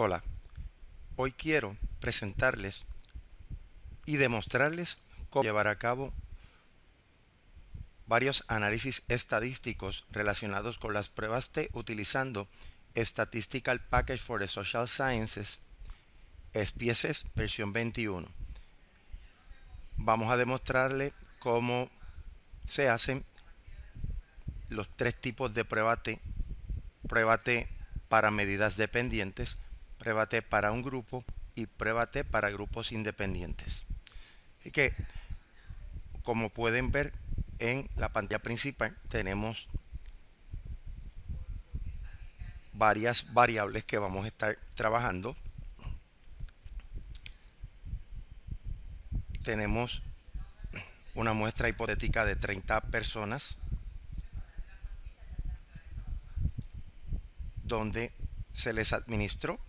Hola, hoy quiero presentarles y demostrarles cómo llevar a cabo varios análisis estadísticos relacionados con las pruebas T utilizando Statistical Package for the Social Sciences SPSS versión 21. Vamos a demostrarle cómo se hacen los tres tipos de prueba T para medidas dependientes, prueba T para un grupo y prueba T para grupos independientes. Así que, como pueden ver en la pantalla principal, tenemos varias variables que vamos a estar trabajando. Tenemos una muestra hipotética de 30 personas donde se les administró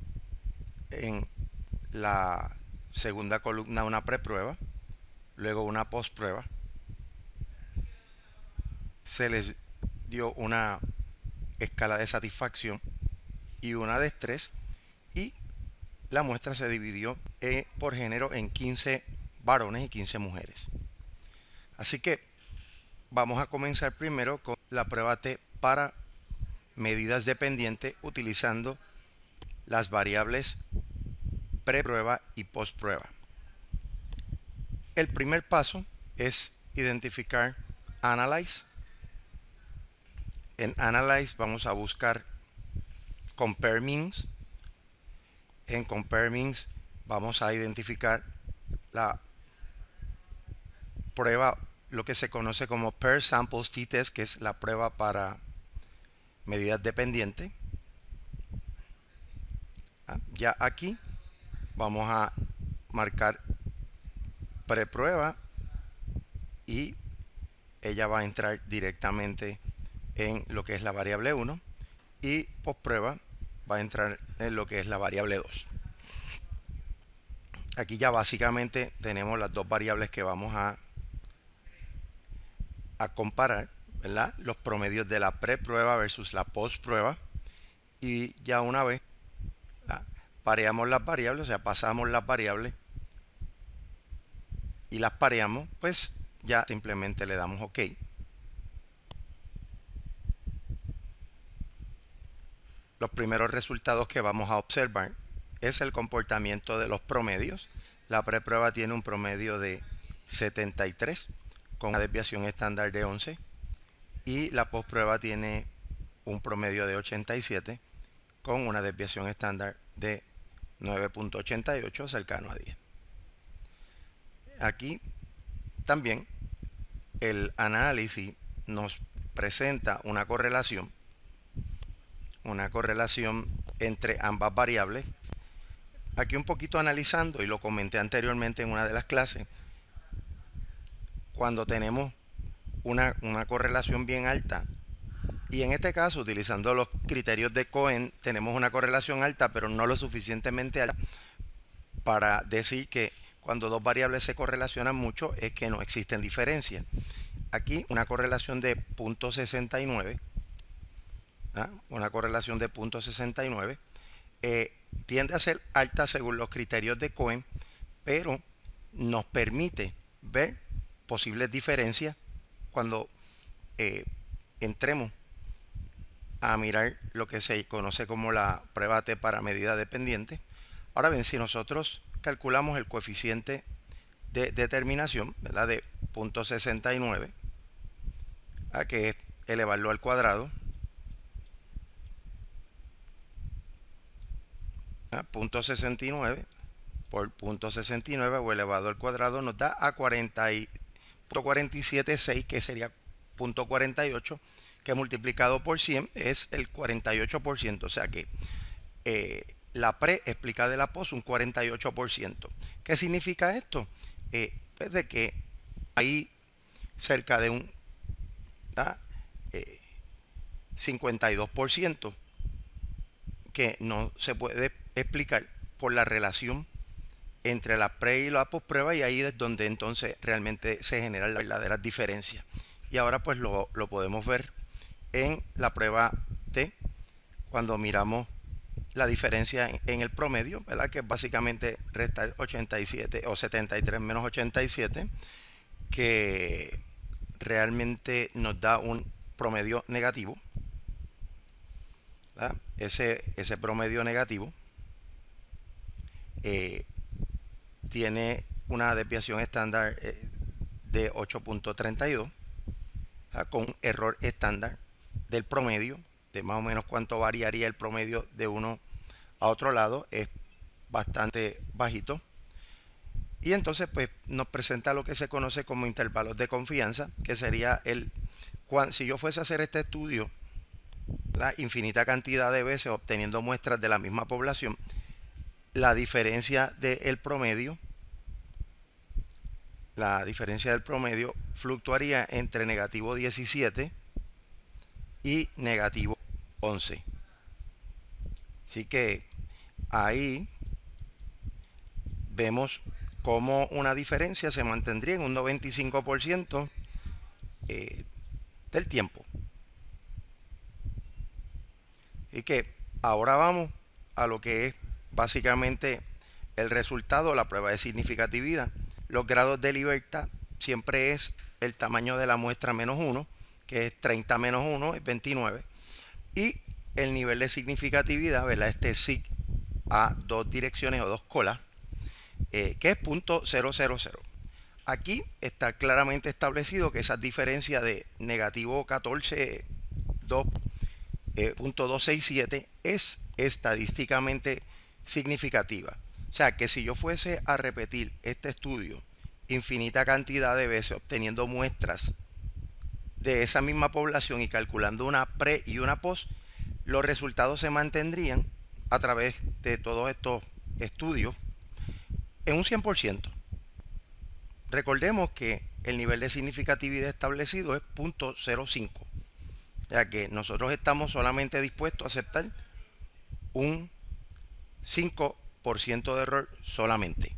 en la segunda columna una preprueba, luego una postprueba. Se les dio una escala de satisfacción y una de estrés, y la muestra se dividió por género en 15 varones y 15 mujeres. Así que vamos a comenzar primero con la prueba T para medidas dependientes utilizando las variables preprueba y postprueba. El primer paso es identificar Analyze. En Analyze vamos a buscar Compare Means. En Compare Means vamos a identificar la prueba, lo que se conoce como Per Samples T-Test, que es la prueba para medidas dependientes. Ya aquí vamos a marcar preprueba y ella va a entrar directamente en lo que es la variable 1, y postprueba va a entrar en lo que es la variable 2. Aquí ya básicamente tenemos las dos variables que vamos a comparar, ¿verdad? Los promedios de la preprueba versus la postprueba, y ya una vez pareamos las variables, o sea, pasamos las variables y las pareamos, pues ya simplemente le damos OK. Los primeros resultados que vamos a observar es el comportamiento de los promedios. La preprueba tiene un promedio de 73 con una desviación estándar de 11, y la postprueba tiene un promedio de 87 con una desviación estándar de 9.88, cercano a 10. Aquí también el análisis nos presenta una correlación entre ambas variables. Aquí un poquito analizando, y lo comenté anteriormente en una de las clases, cuando tenemos una correlación bien alta, y en este caso utilizando los criterios de Cohen tenemos una correlación alta, pero no lo suficientemente alta para decir que cuando dos variables se correlacionan mucho es que no existen diferencias. Aquí una correlación de 0.69, una correlación de 0.69 tiende a ser alta según los criterios de Cohen, pero nos permite ver posibles diferencias cuando entremos a mirar lo que se conoce como la prueba T para medida dependiente. Ahora bien, si nosotros calculamos el coeficiente de determinación, ¿verdad?, de 0.69, que es elevarlo al cuadrado, 0.69 por 0.69 o elevado al cuadrado nos da a 40.476, que sería 0.48, que multiplicado por 100 es el 48%, o sea que la pre explica de la post un 48%. ¿Qué significa esto? Pues de que hay cerca de un 52% que no se puede explicar por la relación entre la pre y la postprueba, y ahí es donde entonces realmente se generan las verdaderas diferencias. Y ahora pues lo podemos ver en la prueba T cuando miramos la diferencia en el promedio, ¿verdad? Que básicamente resta 87 o 73 menos 87, que realmente nos da un promedio negativo, ¿verdad? Ese promedio negativo tiene una desviación estándar de 8.32, con un error estándar del promedio de más o menos cuánto variaría el promedio de uno a otro lado, es bastante bajito. Y entonces pues nos presenta lo que se conoce como intervalos de confianza, que sería si yo fuese a hacer este estudio la infinita cantidad de veces obteniendo muestras de la misma población, la diferencia del promedio fluctuaría entre negativo 17 y negativo 11. Así que ahí vemos cómo una diferencia se mantendría en un 95% del tiempo. Y que ahora vamos a lo que es básicamente el resultado, la prueba de significatividad. Los grados de libertad siempre es el tamaño de la muestra menos 1, que es 30 menos 1, es 29. Y el nivel de significatividad, ¿verdad? Este sig a dos direcciones o dos colas, que es .000. Aquí está claramente establecido que esa diferencia de negativo 14.267 es estadísticamente significativa. O sea que si yo fuese a repetir este estudio infinita cantidad de veces obteniendo muestras de esa misma población y calculando una pre y una post, los resultados se mantendrían a través de todos estos estudios en un 100%. Recordemos que el nivel de significatividad establecido es 0.05. O sea que nosotros estamos solamente dispuestos a aceptar un 5% de error solamente.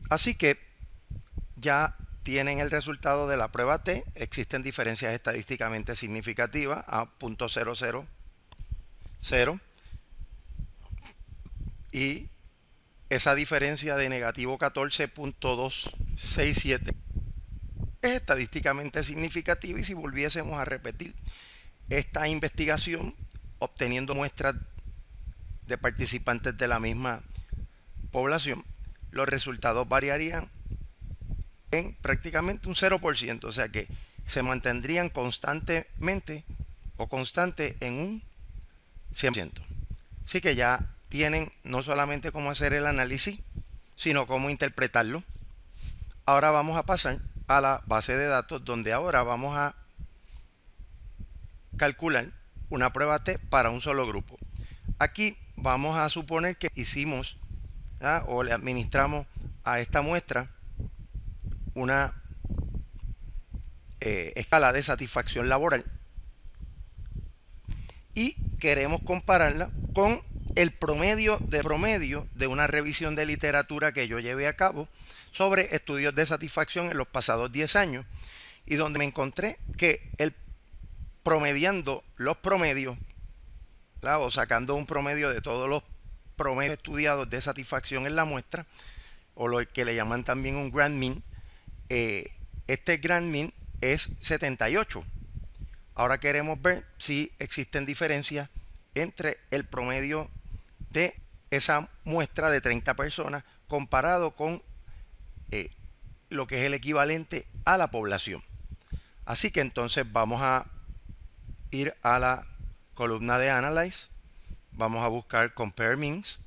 Así que ya tienen el resultado de la prueba T. Existen diferencias estadísticamente significativas a .000 y esa diferencia de negativo 14.267 es estadísticamente significativa, y si volviésemos a repetir esta investigación obteniendo muestras de participantes de la misma población, los resultados variarían en prácticamente un 0%, o sea que se mantendrían constantemente o constante en un 100%. Así que ya tienen no solamente cómo hacer el análisis, sino cómo interpretarlo. Ahora vamos a pasar a la base de datos, donde ahora vamos a calcular una prueba T para un solo grupo. Aquí vamos a suponer que hicimos o le administramos a esta muestra una escala de satisfacción laboral y queremos compararla con el promedio de una revisión de literatura que yo llevé a cabo sobre estudios de satisfacción en los pasados 10 años, y donde me encontré que promediando los promedios, o sacando un promedio de todos los promedios estudiados de satisfacción en la muestra, o lo que le llaman también un grand mean, este grand mean es 78. Ahora queremos ver si existen diferencias entre el promedio de esa muestra de 30 personas comparado con lo que es el equivalente a la población. Así que entonces vamos a ir a la columna de Analyze, vamos a buscar Compare Means,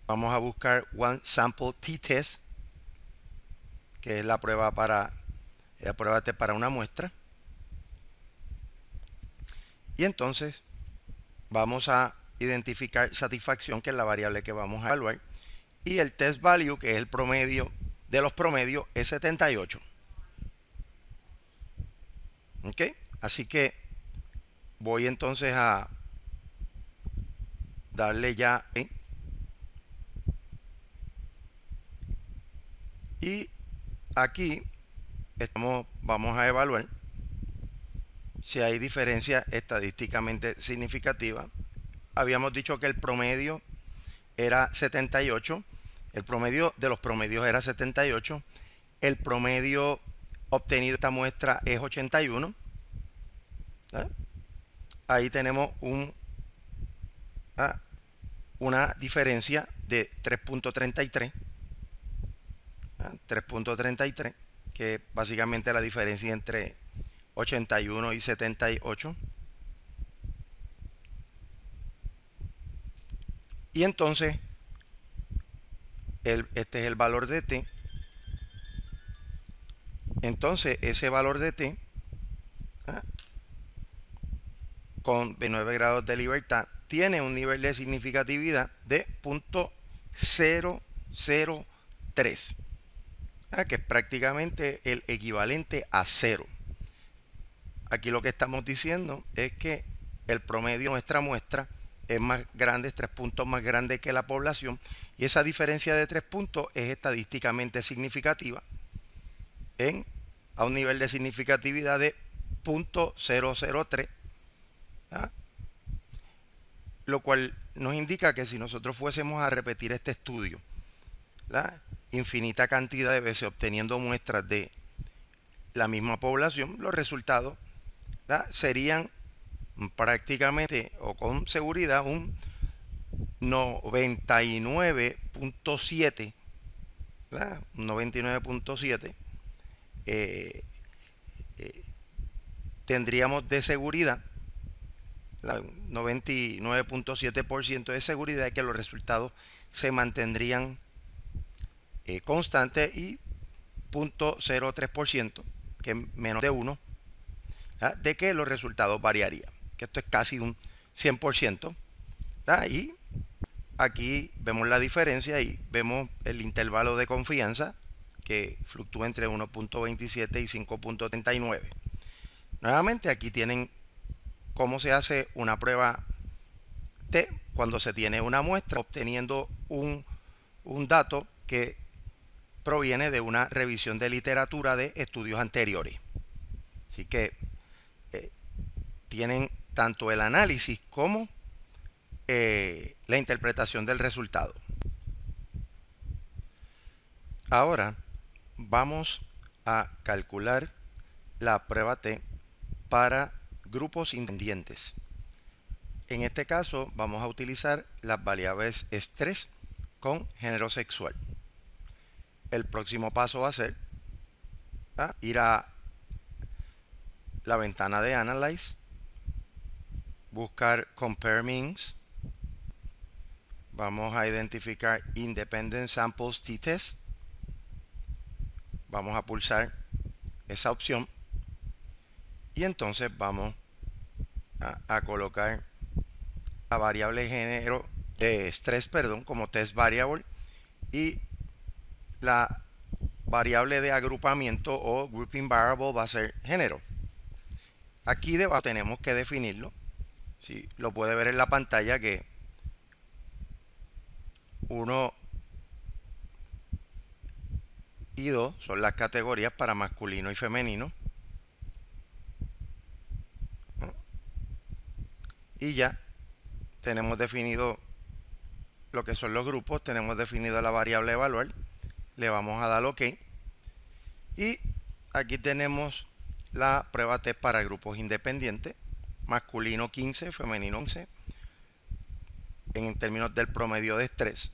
vamos a buscar One Sample T-Test, que es la prueba para una muestra, y entonces vamos a identificar satisfacción, que es la variable que vamos a evaluar, y el test value, que es el promedio de los promedios, es 78. ¿Ok? Así que voy entonces a darle ya y aquí vamos a evaluar si hay diferencia estadísticamente significativa. Habíamos dicho que el promedio era 78, el promedio de los promedios era 78, el promedio obtenido de esta muestra es 81. Ahí tenemos una diferencia de 3.33, 3.33, que es básicamente la diferencia entre 81 y 78. Y entonces, este es el valor de t. Entonces, ese valor de t, con 29 grados de libertad, tiene un nivel de significatividad de 0.003, que es prácticamente el equivalente a 0. Aquí lo que estamos diciendo es que el promedio de nuestra muestra es más grande, es 3 puntos más grande que la población, y esa diferencia de 3 puntos es estadísticamente significativa a un nivel de significatividad de 0.003, lo cual nos indica que si nosotros fuésemos a repetir este estudio infinita cantidad de veces obteniendo muestras de la misma población, los resultados serían prácticamente o con seguridad un 99.7, 99.7 tendríamos de seguridad, 99.7% de seguridad de que los resultados se mantendrían constantes, y 0.03%, que es menos de 1, de que los resultados variarían, que esto es casi un 100%. Y aquí vemos la diferencia y vemos el intervalo de confianza que fluctúa entre 1.27 y 5.39. Nuevamente aquí tienen cómo se hace una prueba T cuando se tiene una muestra obteniendo un dato que proviene de una revisión de literatura de estudios anteriores. Así que tienen tanto el análisis como la interpretación del resultado. Ahora vamos a calcular la prueba T para grupos independientes. En este caso vamos a utilizar las variables estrés con género sexual. El próximo paso va a ser ir a la ventana de Analyze, buscar Compare Means, vamos a identificar Independent Samples t-Test, vamos a pulsar esa opción y entonces vamos a colocar la variable género de estrés, como test variable, y la variable de agrupamiento o grouping variable va a ser género. Aquí debajo tenemos que definirlo. Si lo puede ver en la pantalla que 1 y 2 son las categorías para masculino y femenino. Y ya tenemos definido lo que son los grupos, tenemos definido la variable evaluar, le vamos a dar OK. Y aquí tenemos la prueba T para grupos independientes, masculino 15, femenino 11, en términos del promedio de estrés,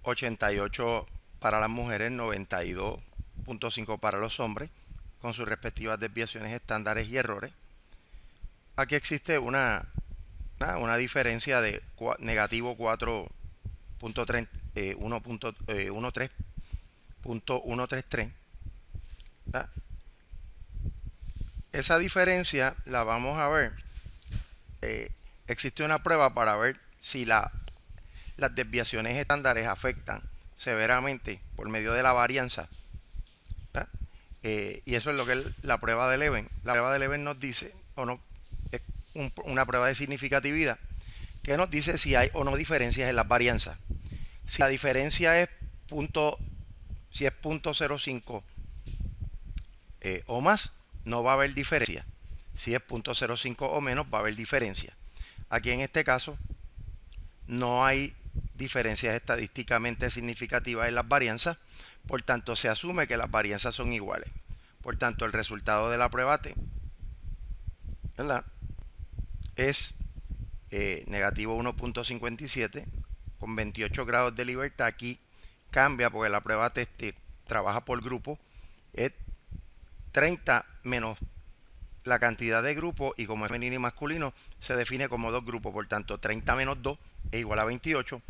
88 para las mujeres, 92.5 para los hombres, con sus respectivas desviaciones estándares y errores. Aquí existe una diferencia de negativo 4.133. Esa diferencia la vamos a ver. Existe una prueba para ver si las desviaciones estándares afectan severamente por medio de la varianza. Y eso es lo que es la prueba de Leven. La prueba de Leven nos dice, o no, es una prueba de significatividad que nos dice si hay o no diferencias en las varianzas. Si la diferencia es Si es 0.05 o más, no va a haber diferencia. Si es 0.05 o menos, va a haber diferencia. Aquí en este caso no hay diferencias estadísticamente significativas en las varianzas, por tanto se asume que las varianzas son iguales. Por tanto, el resultado de la prueba T, ¿verdad?, es negativo 1.57 con 28 grados de libertad. Aquí cambia porque la prueba T trabaja por grupo, es 30 menos la cantidad de grupos, y como es femenino y masculino se define como dos grupos, por tanto 30 menos 2 es igual a 28,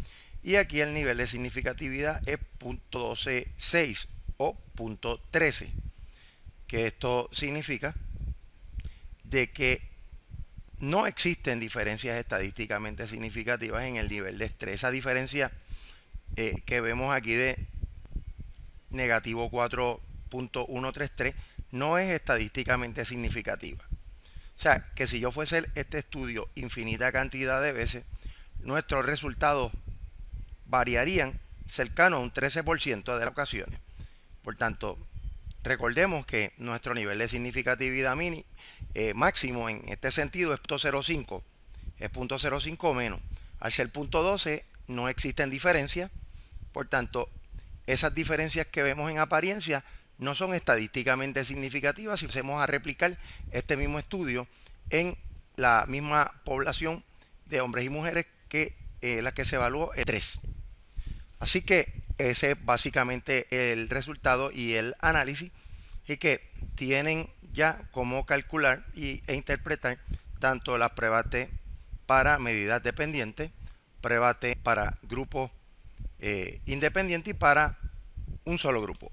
y aquí el nivel de significatividad es 0.126 o 0.13, que esto significa de que no existen diferencias estadísticamente significativas en el nivel de estrés. Esa diferencia que vemos aquí de negativo 4.133 no es estadísticamente significativa. O sea, que si yo fuese este estudio infinita cantidad de veces, nuestros resultados variarían cercano a un 13% de las ocasiones. Por tanto, recordemos que nuestro nivel de significatividad máximo en este sentido es 0.05, es 0.05 menos. Al ser 0.12 no existen diferencias, por tanto, esas diferencias que vemos en apariencia no son estadísticamente significativas si hacemos a replicar este mismo estudio en la misma población de hombres y mujeres que la que se evaluó es 3. Así que ese es básicamente el resultado y el análisis, y que tienen ya cómo calcular e interpretar tanto las pruebas T para medidas dependientes, prueba T para grupos independientes y para un solo grupo.